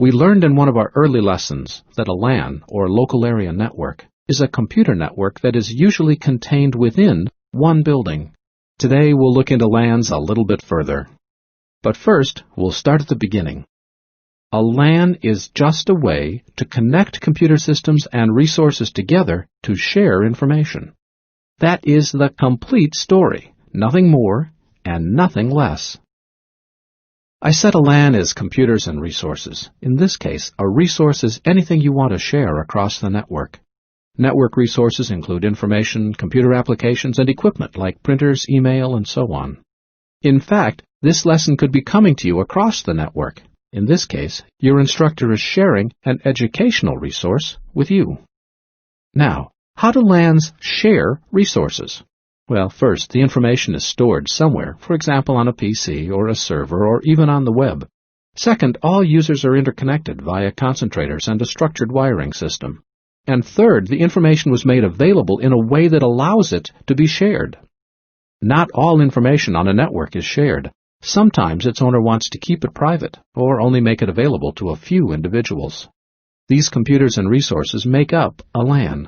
We learned in one of our early lessons that a LAN, or local area network, is a computer network that is usually contained within one building. Today we'll look into LANs a little bit further. But first, we'll start at the beginning. A LAN is just a way to connect computer systems and resources together to share information. That is the complete story, nothing more and nothing less. I said a LAN is computers and resources. In this case, a resource is anything you want to share across the network. Network resources include information, computer applications, and equipment like printers, email, and so on. In fact, this lesson could be coming to you across the network. In this case, your instructor is sharing an educational resource with you. Now, how do LANs share resources? Well, first, the information is stored somewhere, for example on a PC or a server or even on the web. Second, all users are interconnected via concentrators and a structured wiring system. And third, the information was made available in a way that allows it to be shared. Not all information on a network is shared. Sometimes its owner wants to keep it private or only make it available to a few individuals. These computers and resources make up a LAN.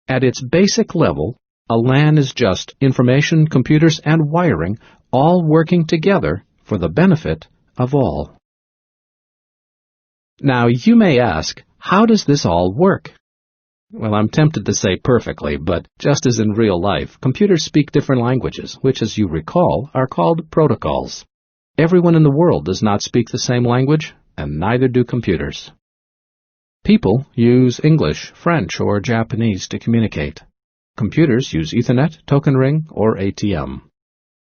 At its basic level, a LAN is just information, computers, and wiring all working together for the benefit of all. Now, you may ask, how does this all work? Well, I'm tempted to say perfectly, but just as in real life, computers speak different languages, which, as you recall, are called protocols. Everyone in the world does not speak the same language, and neither do computers. People use English, French, or Japanese to communicate. Computers use Ethernet, token ring, or ATM.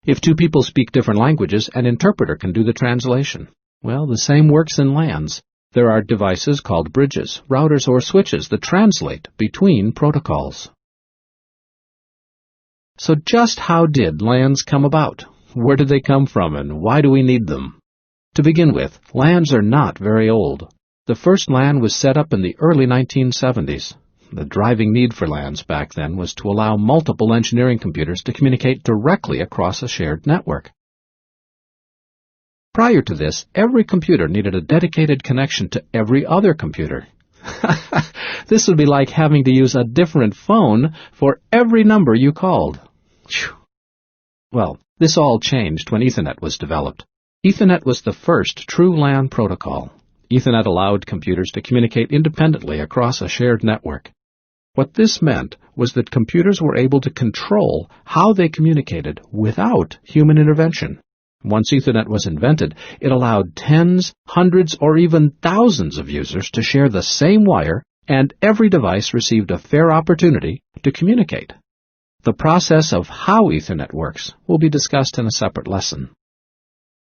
If two people speak different languages, an interpreter can do the translation. Well, the same works in LANs. There are devices called bridges, routers, or switches that translate between protocols. So just how did LANs come about? Where did they come from, and why do we need them? To begin with, LANs are not very old. The first LAN was set up in the early 1970s. The driving need for LANs back then was to allow multiple engineering computers to communicate directly across a shared network. Prior to this, every computer needed a dedicated connection to every other computer. This would be like having to use a different phone for every number you called. Whew. Well, this all changed when Ethernet was developed. Ethernet was the first true LAN protocol. Ethernet allowed computers to communicate independently across a shared network. What this meant was that computers were able to control how they communicated without human intervention. Once Ethernet was invented, it allowed tens, hundreds, or even thousands of users to share the same wire, and every device received a fair opportunity to communicate. The process of how Ethernet works will be discussed in a separate lesson.